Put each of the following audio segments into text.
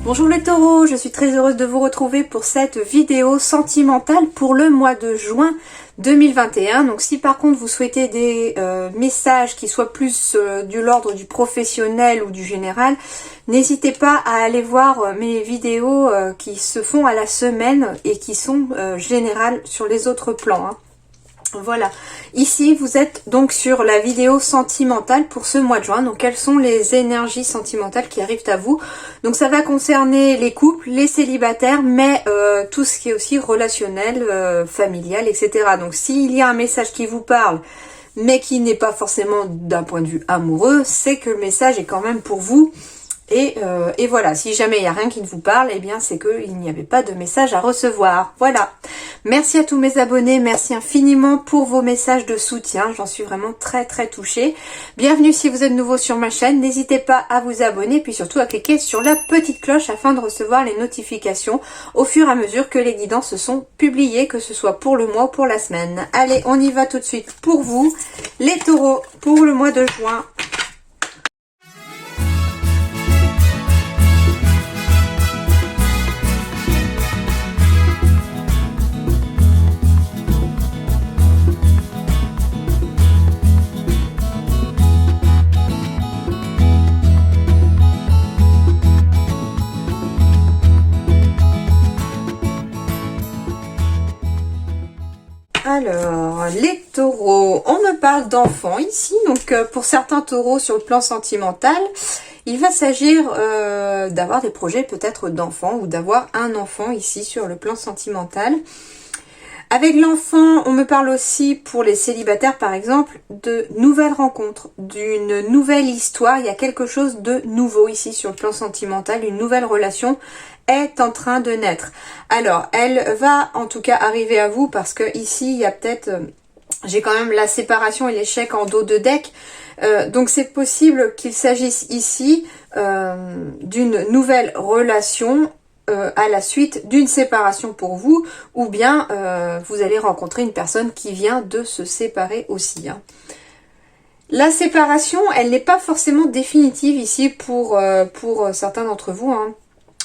Bonjour les taureaux, je suis très heureuse de vous retrouver pour cette vidéo sentimentale pour le mois de juin 2021. Donc si par contre vous souhaitez des messages qui soient plus de l'ordre du professionnel ou du général, n'hésitez pas à aller voir mes vidéos qui se font à la semaine et qui sont générales sur les autres plans, hein. Voilà, ici vous êtes donc sur la vidéo sentimentale pour ce mois de juin. Donc quelles sont les énergies sentimentales qui arrivent à vous? Donc ça va concerner les couples, les célibataires, mais tout ce qui est aussi relationnel, familial, etc. Donc s'il y a un message qui vous parle, mais qui n'est pas forcément d'un point de vue amoureux, c'est que le message est quand même pour vous. Et voilà, si jamais il n'y a rien qui ne vous parle, eh bien c'est qu'il n'y avait pas de message à recevoir. Voilà. Merci à tous mes abonnés, merci infiniment pour vos messages de soutien. J'en suis vraiment très touchée. Bienvenue si vous êtes nouveau sur ma chaîne. N'hésitez pas à vous abonner, puis surtout à cliquer sur la petite cloche afin de recevoir les notifications au fur et à mesure que les guidances sont publiées, que ce soit pour le mois ou pour la semaine. Allez, on y va tout de suite pour vous, les taureaux, pour le mois de juin. Alors, les taureaux, on me parle d'enfants ici, donc pour certains taureaux sur le plan sentimental, il va s'agir d'avoir des projets peut-être d'enfants ou d'avoir un enfant ici sur le plan sentimental. Avec l'enfant, on me parle aussi pour les célibataires par exemple de nouvelles rencontres, d'une nouvelle histoire. Il y a quelque chose de nouveau ici sur le plan sentimental, une nouvelle relation est en train de naître. Alors, elle va en tout cas arriver à vous parce que ici, il y a peut-être, j'ai quand même la séparation et l'échec en dos de deck. Donc c'est possible qu'il s'agisse ici d'une nouvelle relation à la suite d'une séparation pour vous, ou bien vous allez rencontrer une personne qui vient de se séparer aussi, hein. La séparation, elle n'est pas forcément définitive ici pour certains d'entre vous, hein.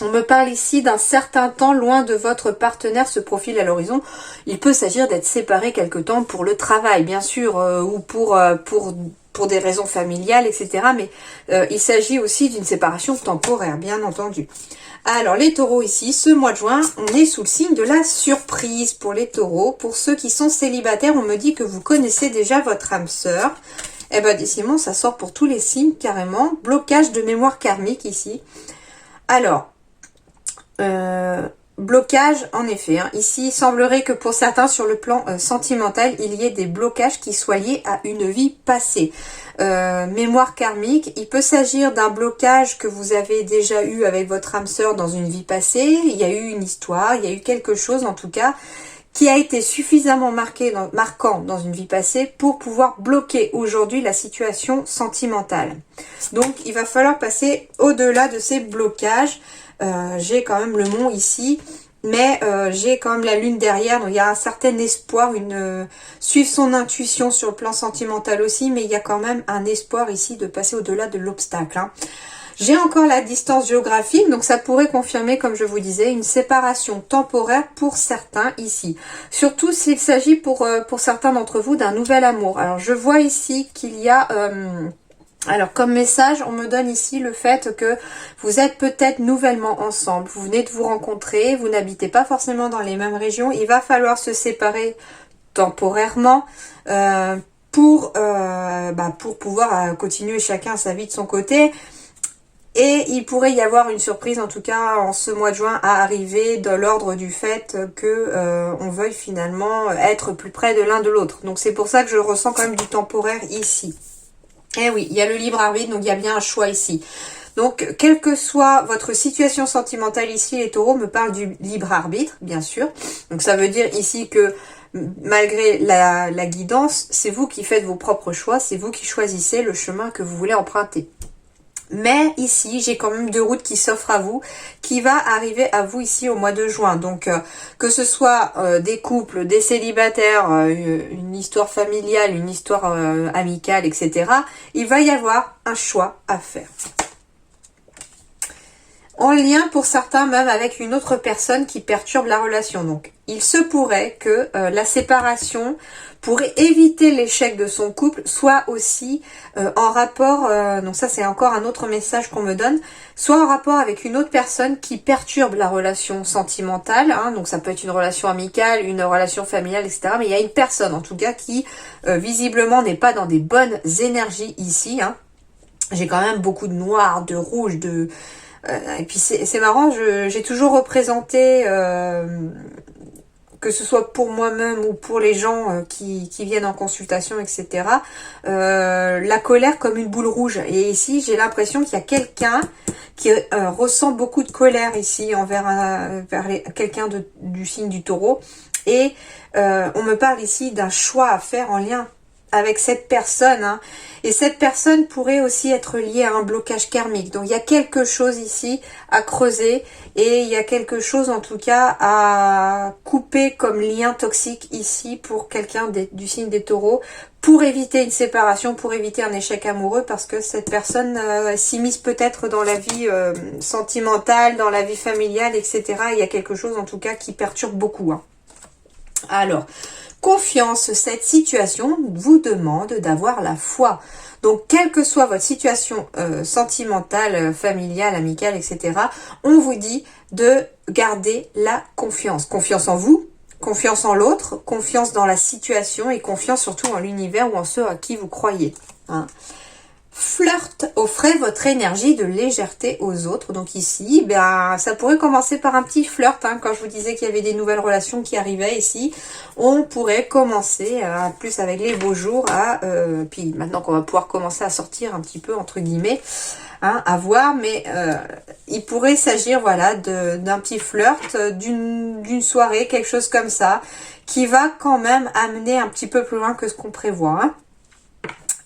On me parle ici d'un certain temps loin de votre partenaire se profile à l'horizon. Il peut s'agir d'être séparé quelque temps pour le travail, bien sûr, ou pour des raisons familiales, etc. Mais il s'agit aussi d'une séparation temporaire, bien entendu. Alors, les taureaux ici, ce mois de juin, on est sous le signe de la surprise pour les taureaux. Pour ceux qui sont célibataires, on me dit que vous connaissez déjà votre âme sœur. Eh ben, décidément, ça sort pour tous les signes, carrément. Blocage de mémoire karmique ici. Alors, blocage en effet, hein. Ici il semblerait que pour certains sur le plan sentimental il y ait des blocages qui soient liés à une vie passée, mémoire karmique. Il peut s'agir d'un blocage que vous avez déjà eu avec votre âme sœur dans une vie passée. Il y a eu une histoire, il y a eu quelque chose en tout cas qui a été suffisamment marquant dans une vie passée pour pouvoir bloquer aujourd'hui la situation sentimentale. Donc il va falloir passer au-delà de ces blocages. J'ai quand même le mont ici, mais j'ai quand même la lune derrière, donc il y a un certain espoir, suivre son intuition sur le plan sentimental aussi, mais il y a quand même un espoir ici de passer au-delà de l'obstacle, hein. J'ai encore la distance géographique, donc ça pourrait confirmer, comme je vous disais, une séparation temporaire pour certains ici. Surtout s'il s'agit pour certains d'entre vous d'un nouvel amour. Alors je vois ici qu'il y a... alors comme message, on me donne ici le fait que vous êtes peut-être nouvellement ensemble, vous venez de vous rencontrer, vous n'habitez pas forcément dans les mêmes régions, il va falloir se séparer temporairement pour pouvoir continuer chacun sa vie de son côté. Et il pourrait y avoir une surprise, en tout cas en ce mois de juin, à arriver de l'ordre du fait que on veuille finalement être plus près de l'un de l'autre. Donc c'est pour ça que je ressens quand même du temporaire ici. Eh oui, il y a le libre arbitre, donc il y a bien un choix ici. Donc, quelle que soit votre situation sentimentale ici, les taureaux me parlent du libre arbitre, bien sûr. Donc ça veut dire ici que malgré la guidance, c'est vous qui faites vos propres choix, c'est vous qui choisissez le chemin que vous voulez emprunter. Mais ici, j'ai quand même deux routes qui s'offrent à vous, qui va arriver à vous ici au mois de juin. Donc, que ce soit des couples, des célibataires, une histoire familiale, une histoire amicale, etc. Il va y avoir un choix à faire. en lien pour certains même avec une autre personne qui perturbe la relation. Donc il se pourrait que la séparation, pour éviter l'échec de son couple, soit aussi en rapport, donc ça c'est encore un autre message qu'on me donne, soit en rapport avec une autre personne qui perturbe la relation sentimentale, hein, donc ça peut être une relation amicale, une relation familiale, etc. Mais il y a une personne en tout cas qui visiblement n'est pas dans des bonnes énergies ici, hein. J'ai quand même beaucoup de noir, de rouge, de... et puis c'est marrant, j'ai toujours représenté, que ce soit pour moi-même ou pour les gens qui viennent en consultation, etc., la colère comme une boule rouge. Et ici, j'ai l'impression qu'il y a quelqu'un qui ressent beaucoup de colère ici envers quelqu'un du signe du taureau. Et on me parle ici d'un choix à faire en lien avec cette personne, hein. Et cette personne pourrait aussi être liée à un blocage karmique. Donc il y a quelque chose ici à creuser et il y a quelque chose en tout cas à couper comme lien toxique ici pour quelqu'un du signe des taureaux, pour éviter une séparation, pour éviter un échec amoureux, parce que cette personne s'immisce peut-être dans la vie sentimentale, dans la vie familiale, etc. Il y a quelque chose en tout cas qui perturbe beaucoup, hein. Alors, confiance, cette situation vous demande d'avoir la foi. Donc, quelle que soit votre situation sentimentale, familiale, amicale, etc., on vous dit de garder la confiance. Confiance en vous, confiance en l'autre, confiance dans la situation et confiance surtout en l'univers ou en ceux à qui vous croyez, hein. Flirt, offrez votre énergie de légèreté aux autres. Donc ici, ben, ça pourrait commencer par un petit flirt, hein. Quand je vous disais qu'il y avait des nouvelles relations qui arrivaient ici, on pourrait commencer, plus avec les beaux jours, puis maintenant qu'on va pouvoir commencer à sortir un petit peu, entre guillemets, hein, à voir, mais il pourrait s'agir, voilà, d'un petit flirt, d'une soirée, quelque chose comme ça, qui va quand même amener un petit peu plus loin que ce qu'on prévoit, hein.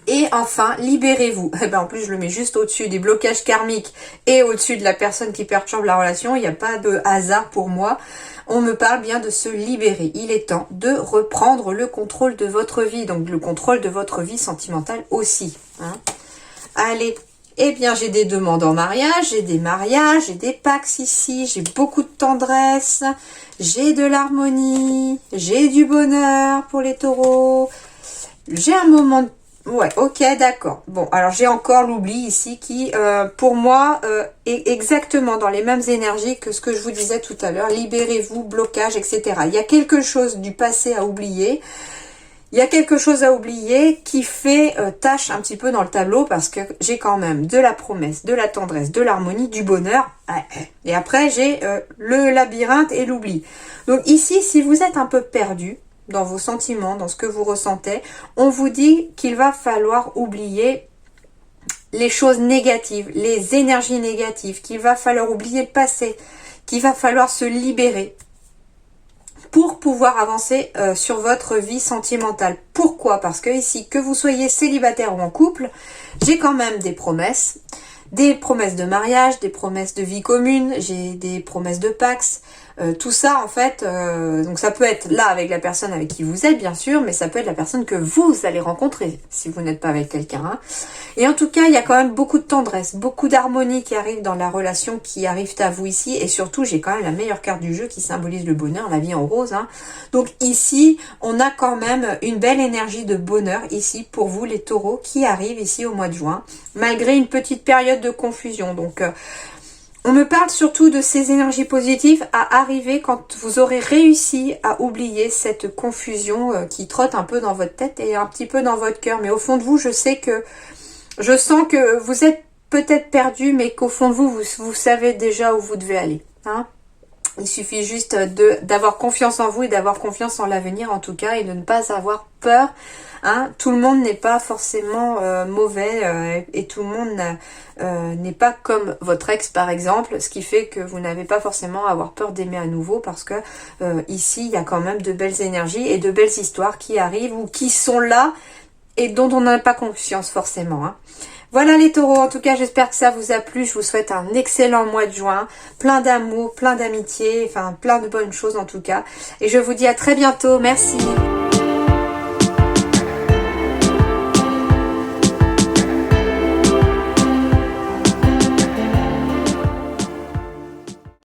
Et enfin, libérez-vous. Eh ben, en plus, je le mets juste au-dessus des blocages karmiques et au-dessus de la personne qui perturbe la relation. Il n'y a pas de hasard pour moi. On me parle bien de se libérer. Il est temps de reprendre le contrôle de votre vie. Donc, le contrôle de votre vie sentimentale aussi, hein. Allez. Eh bien, j'ai des demandes en mariage, j'ai des mariages, j'ai des pax ici, j'ai beaucoup de tendresse, j'ai de l'harmonie, j'ai du bonheur pour les taureaux, j'ai un moment de... Ouais, ok, d'accord. Bon, alors j'ai encore l'oubli ici qui, pour moi, est exactement dans les mêmes énergies que ce que je vous disais tout à l'heure. Libérez-vous, blocage, etc. Il y a quelque chose du passé à oublier. Il y a quelque chose à oublier qui fait tâche un petit peu dans le tableau parce que j'ai quand même de la promesse, de la tendresse, de l'harmonie, du bonheur. Et après, j'ai le labyrinthe et l'oubli. Donc ici, si vous êtes un peu perdu dans vos sentiments, dans ce que vous ressentez, on vous dit qu'il va falloir oublier les choses négatives, les énergies négatives, qu'il va falloir oublier le passé, qu'il va falloir se libérer pour pouvoir avancer sur votre vie sentimentale. Pourquoi? Parce que ici, que vous soyez célibataire ou en couple, j'ai quand même des promesses de mariage, des promesses de vie commune, j'ai des promesses de pax, tout ça en fait, donc ça peut être là avec la personne avec qui vous êtes bien sûr, mais ça peut être la personne que vous allez rencontrer si vous n'êtes pas avec quelqu'un, hein. Et en tout cas, il y a quand même beaucoup de tendresse, beaucoup d'harmonie qui arrive dans la relation qui arrive à vous ici, et surtout j'ai quand même la meilleure carte du jeu qui symbolise le bonheur, la vie en rose, hein. Donc ici, on a quand même une belle énergie de bonheur ici pour vous les taureaux qui arrivent ici au mois de juin, malgré une petite période de confusion. Donc on me parle surtout de ces énergies positives à arriver quand vous aurez réussi à oublier cette confusion qui trotte un peu dans votre tête et un petit peu dans votre cœur. Mais au fond de vous, je sens que vous êtes peut-être perdu, mais qu'au fond de vous, vous savez déjà où vous devez aller, hein. Il suffit juste d'avoir confiance en vous et d'avoir confiance en l'avenir en tout cas et de ne pas avoir peur, hein. Tout le monde n'est pas forcément mauvais et tout le monde n'est pas comme votre ex par exemple, ce qui fait que vous n'avez pas forcément à avoir peur d'aimer à nouveau parce que ici il y a quand même de belles énergies et de belles histoires qui arrivent ou qui sont là et dont on n'a pas conscience forcément, hein. Voilà les taureaux, en tout cas j'espère que ça vous a plu, je vous souhaite un excellent mois de juin, plein d'amour, plein d'amitié, enfin plein de bonnes choses en tout cas. Et je vous dis à très bientôt, merci.